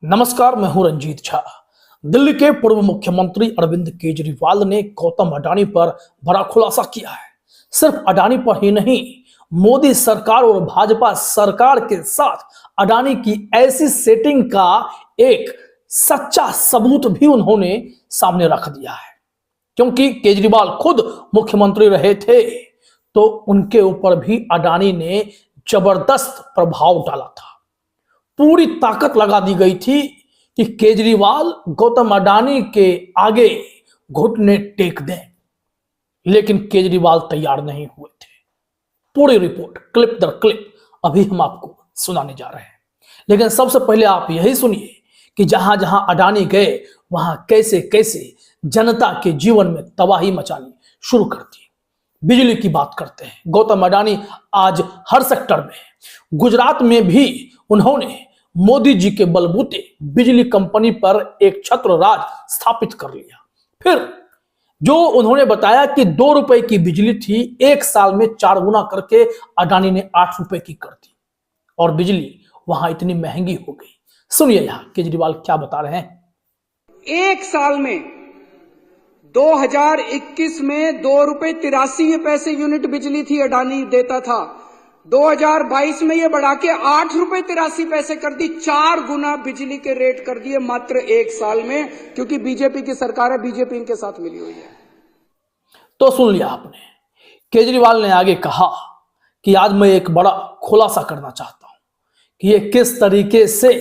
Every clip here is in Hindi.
नमस्कार, मैं हूं रंजीत झा। दिल्ली के पूर्व मुख्यमंत्री अरविंद केजरीवाल ने गौतम अडानी पर बड़ा खुलासा किया है। सिर्फ अडानी पर ही नहीं, मोदी सरकार और भाजपा सरकार के साथ अडानी की ऐसी सेटिंग का एक सच्चा सबूत भी उन्होंने सामने रख दिया है। क्योंकि केजरीवाल खुद मुख्यमंत्री रहे थे तो उनके ऊपर भी अडानी ने जबरदस्त प्रभाव डाला था। पूरी ताकत लगा दी गई थी कि केजरीवाल गौतम अडानी के आगे घुटने टेक दें, लेकिन केजरीवाल तैयार नहीं हुए थे। पूरी रिपोर्ट क्लिप दर क्लिप अभी हम आपको सुनाने जा रहे हैं। लेकिन सबसे पहले आप यही सुनिए कि जहां जहां अडानी गए वहां कैसे कैसे जनता के जीवन में तबाही मचानी शुरू कर दी। बिजली की बात करते हैं। गौतम अडानी आज हर सेक्टर में, गुजरात में भी उन्होंने मोदी जी के बलबूते बिजली कंपनी पर एक छत्र राज स्थापित कर लिया। फिर जो उन्होंने बताया कि 2 रुपए की बिजली थी, 1 साल में 4 गुना करके अडानी ने 8 रुपए की कर दी और बिजली वहां इतनी महंगी हो गई। सुनिए यहां केजरीवाल क्या बता रहे हैं। 1 साल में 2021 में 2 रुपए 83 पैसे यूनिट बिजली थी अडानी देता था। 2022 में ये बढ़ा के 8 रुपए 83 पैसे कर दी। 4 गुना बिजली के रेट कर दिए मात्र 1 साल में, क्योंकि बीजेपी की सरकार है, बीजेपी इनके साथ मिली हुई है। तो सुन लिया आपने। केजरीवाल ने आगे कहा कि आज मैं एक बड़ा खुलासा करना चाहता हूं कि ये किस तरीके से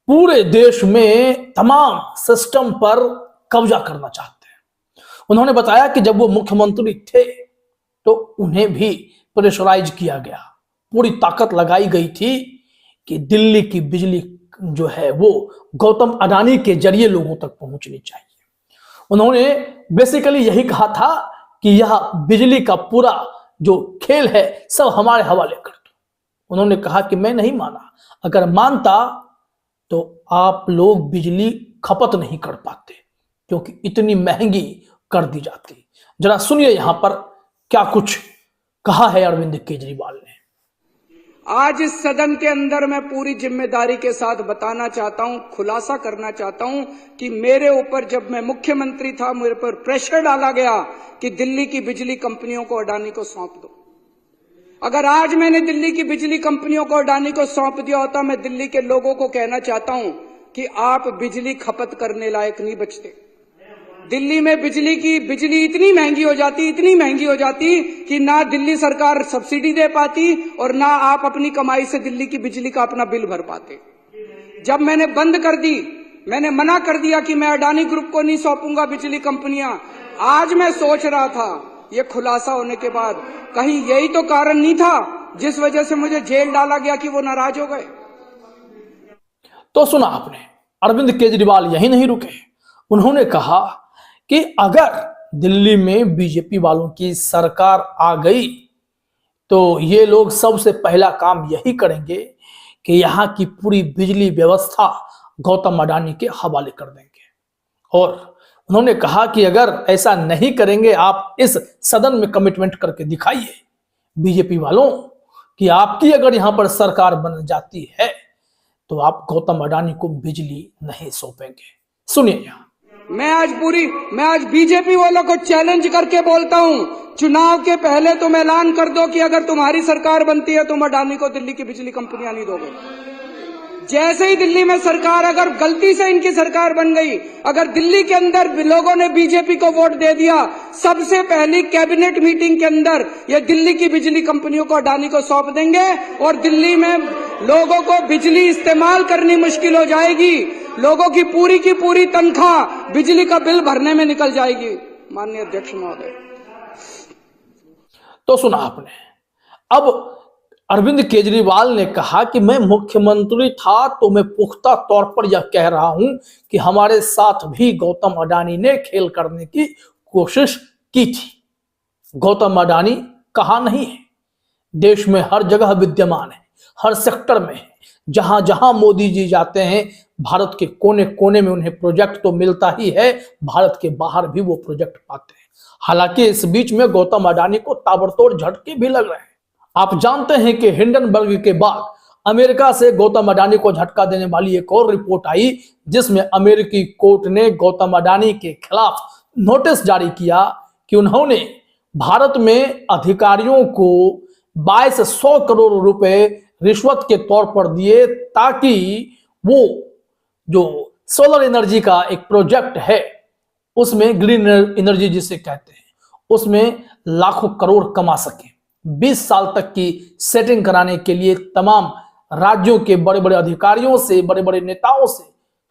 पूरे देश में तमाम सिस्टम पर कब्जा करना चाहते हैं। उन्होंने बताया कि जब वो मुख्यमंत्री थे तो उन्हें भी प्रेशराइज किया गया, पूरी ताकत लगाई गई थी कि दिल्ली की बिजली जो है वो गौतम अडानी के जरिए लोगों तक पहुंचनी चाहिए। उन्होंने बेसिकली यही कहा था कि यह बिजली का पूरा जो खेल है सब हमारे हवाले कर दो। उन्होंने कहा कि मैं नहीं माना, अगर मानता तो आप लोग बिजली खपत नहीं कर पाते, क्योंकि इतनी महंगी कर दी जाती। जरा सुनिए यहां पर क्या कुछ कहा है अरविंद केजरीवाल ने। आज इस सदन के अंदर मैं पूरी जिम्मेदारी के साथ बताना चाहता हूं, खुलासा करना चाहता हूं कि मेरे ऊपर जब मैं मुख्यमंत्री था, मेरे पर प्रेशर डाला गया कि दिल्ली की बिजली कंपनियों को अडानी को सौंप दो। अगर आज मैंने दिल्ली की बिजली कंपनियों को अडानी को सौंप दिया होता, मैं दिल्ली के लोगों को कहना चाहता हूं कि आप बिजली खपत करने लायक नहीं बचते। दिल्ली में बिजली इतनी महंगी हो जाती कि ना दिल्ली सरकार सब्सिडी दे पाती और ना आप अपनी कमाई से दिल्ली की बिजली का अपना बिल भर पाते। जब मैंने बंद कर दी, मैंने मना कर दिया कि मैं अडानी ग्रुप को नहीं सौंपूंगा बिजली कंपनियां। आज मैं सोच रहा था ये खुलासा होने के बाद कहीं यही तो कारण नहीं था जिस वजह से मुझे जेल डाला गया कि वो नाराज हो गए। तो सुना आपने, अरविंद केजरीवाल यही नहीं रुके। उन्होंने कहा कि अगर दिल्ली में बीजेपी वालों की सरकार आ गई तो ये लोग सबसे पहला काम यही करेंगे कि यहां की पूरी बिजली व्यवस्था गौतम अडानी के हवाले कर देंगे। और उन्होंने कहा कि अगर ऐसा नहीं करेंगे, आप इस सदन में कमिटमेंट करके दिखाइए बीजेपी वालों कि आपकी अगर यहां पर सरकार बन जाती है तो आप गौतम अडानी को बिजली नहीं सौंपेंगे। सुनिए यहां। मैं आज बीजेपी वालों को चैलेंज करके बोलता हूं, चुनाव के पहले तुम ऐलान कर दो कि अगर तुम्हारी सरकार बनती है तुम अडानी को दिल्ली की बिजली कंपनियां नहीं दोगे। जैसे ही दिल्ली में सरकार, अगर गलती से इनकी सरकार बन गई, अगर दिल्ली के अंदर लोगों ने बीजेपी को वोट दे दिया, सबसे पहली कैबिनेट मीटिंग के अंदर ये दिल्ली की बिजली कंपनियों को अडानी को सौंप देंगे और दिल्ली में लोगों को बिजली इस्तेमाल करनी मुश्किल हो जाएगी। लोगों की पूरी तनख्वाह बिजली का बिल भरने में निकल जाएगी। माननीय अध्यक्ष महोदय, तो सुना आपने। अब अरविंद केजरीवाल ने कहा कि मैं मुख्यमंत्री था तो मैं पुख्ता तौर पर यह कह रहा हूं कि हमारे साथ भी गौतम अडानी ने खेल करने की कोशिश की थी। गौतम अडानी कहां नहीं है, देश में हर जगह विद्यमान है, हर सेक्टर में है। जहां जहां मोदी जी जाते हैं, भारत के कोने कोने में उन्हें प्रोजेक्ट तो मिलता ही है, भारत के बाहर भी वो प्रोजेक्ट पाते हैं। हालांकि इस बीच में गौतम अडानी को ताबड़तोड़ झटके भी लग रहे हैं। आप जानते हैं कि हिंडनबर्ग के बाद अमेरिका से गौतम अडानी को झटका देने वाली एक और रिपोर्ट आई, जिसमें अमेरिकी कोर्ट ने गौतम अडानी के खिलाफ नोटिस जारी किया कि उन्होंने भारत में अधिकारियों को 2200 करोड़ रुपए रिश्वत के तौर पर दिए, ताकि वो जो सोलर एनर्जी का एक प्रोजेक्ट है, उसमें ग्रीन एनर्जी जिसे कहते हैं, उसमें लाखों करोड़ कमा सके। 20 साल तक की सेटिंग कराने के लिए तमाम राज्यों के बड़े बड़े अधिकारियों से, बड़े बड़े नेताओं से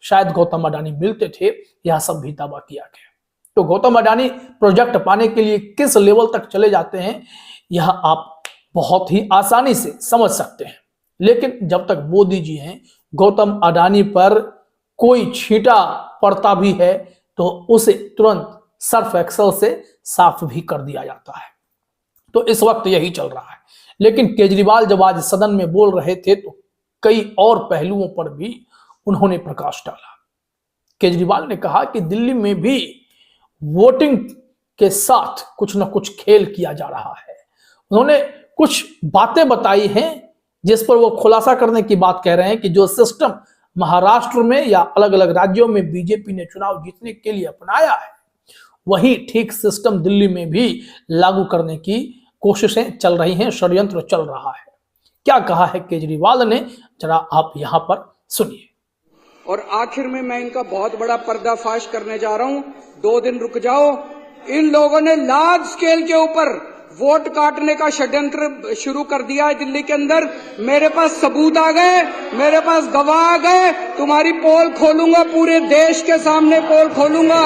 शायद गौतम अडानी मिलते थे, यह सब भी दावा किया गया। तो गौतम अडानी प्रोजेक्ट पाने के लिए किस लेवल तक चले जाते हैं, यह आप बहुत ही आसानी से समझ सकते हैं। लेकिन जब तक मोदी जी हैं, गौतम अडानी पर कोई छींटा पड़ता भी है तो उसे तुरंत सर्फ एक्सेल से साफ भी कर दिया जाता है। तो इस वक्त यही चल रहा है। लेकिन केजरीवाल जब आज सदन में बोल रहे थे तो कई और पहलुओं पर भी उन्होंने प्रकाश डाला। केजरीवाल ने कहा कि दिल्ली में भी वोटिंग के साथ कुछ न कुछ खेल किया जा रहा है। उन्होंने कुछ बातें बताई हैं जिस पर वो खुलासा करने की बात कह रहे हैं कि जो सिस्टम महाराष्ट्र में या अलग अलग राज्यों में बीजेपी ने चुनाव जीतने के लिए अपनाया है, वही ठीक सिस्टम दिल्ली में भी लागू करने की कोशिशें चल रही हैं, षड्यंत्र चल रहा है। क्या कहा है केजरीवाल ने, जरा आप यहां पर सुनिए। और आखिर में मैं इनका बहुत बड़ा पर्दाफाश करने जा रहा हूं, 2 दिन रुक जाओ। इन लोगों ने लार्ज स्केल के ऊपर वोट काटने का षड्यंत्र शुरू कर दिया है दिल्ली के अंदर। मेरे पास सबूत आ गए, मेरे पास गवाह आ गए। तुम्हारी पोल खोलूंगा, पूरे देश के सामने पोल खोलूंगा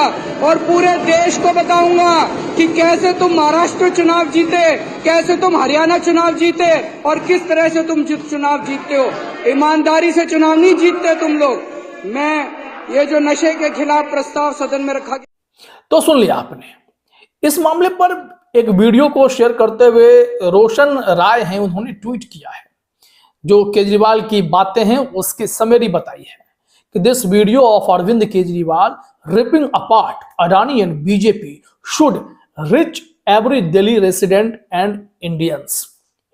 और पूरे देश को बताऊंगा कि कैसे तुम महाराष्ट्र चुनाव जीते, कैसे तुम हरियाणा चुनाव जीते और किस तरह से तुम चुनाव जीतते हो। ईमानदारी से चुनाव नहीं जीतते तुम लोग। मैं ये जो नशे के खिलाफ प्रस्ताव सदन में रखा गया, तो सुन लिया आपने। इस मामले पर एक वीडियो को शेयर करते हुए रोशन राय हैं, उन्होंने ट्वीट किया है, जो केजरीवाल की बातें हैं उसकी समरी बताई है कि this video of Arvind Kejriwal ripping apart Adani and BJP should reach every Delhi resident and Indians.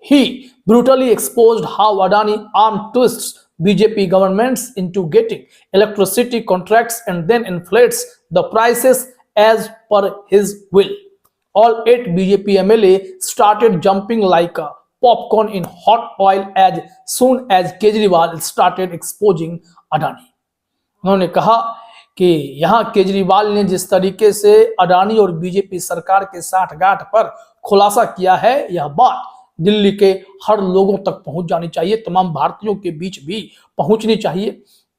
He brutally exposed how Adani arm twists BJP governments into getting electricity contracts and then inflates the prices as per his will. All 8 BJP MLA started jumping like a popcorn in hot oil as soon as Kejriwal started exposing Adani. उन्होंने कहा कि यहां केजरीवाल ने जिस तरीके से अडानी और बीजेपी सरकार के साठगांठ पर खुलासा किया है, यह बात दिल्ली के हर लोगों तक पहुंच जानी चाहिए, तमाम भारतीयों के बीच भी पहुंचनी चाहिए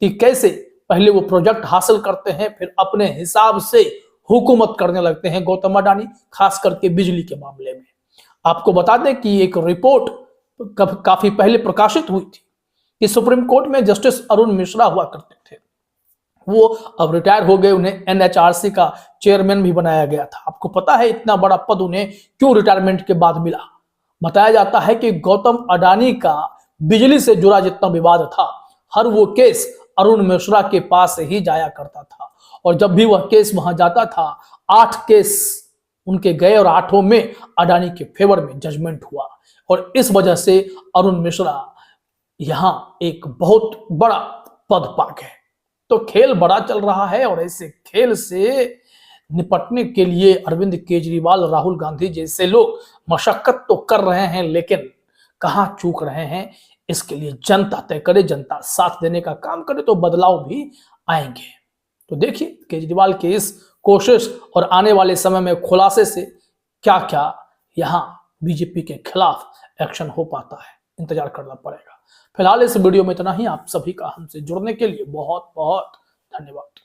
कि कैसे पहले वो प्रोजेक्ट हासिल करते हैं, फिर अपने हिसाब से हुकूमत करने लगते हैं गौतम अडानी, खास करके बिजली के मामले में। आपको बता दें कि एक रिपोर्ट काफी पहले प्रकाशित हुई थी कि सुप्रीम कोर्ट में जस्टिस अरुण मिश्रा हुआ करते थे, वो अब रिटायर हो गए, उन्हें एनएचआरसी का चेयरमैन भी बनाया गया था। आपको पता है इतना बड़ा पद उन्हें क्यों रिटायरमेंट के बाद मिला? बताया जाता है कि गौतम अडानी का बिजली से जुड़ा जितना विवाद था, हर वो केस अरुण मिश्रा के पास ही जाया करता था, और जब भी वह केस वहां जाता था, 8 केस उनके गए और 8 में अडानी के फेवर में जजमेंट हुआ, और इस वजह से अरुण मिश्रा यहां एक बहुत बड़ा पद पा गए। तो खेल बड़ा चल रहा है, और ऐसे खेल से निपटने के लिए अरविंद केजरीवाल, राहुल गांधी जैसे लोग मशक्कत तो कर रहे हैं, लेकिन कहां चूक रहे हैं इसके लिए जनता तय करे, जनता साथ देने का काम करे तो बदलाव भी आएंगे। तो देखिए केजरीवाल की इस कोशिश और आने वाले समय में खुलासे से क्या क्या यहां बीजेपी के खिलाफ एक्शन हो पाता है, इंतजार करना पड़ेगा। फिलहाल इस वीडियो में इतना ही। आप सभी का हमसे जुड़ने के लिए बहुत बहुत धन्यवाद।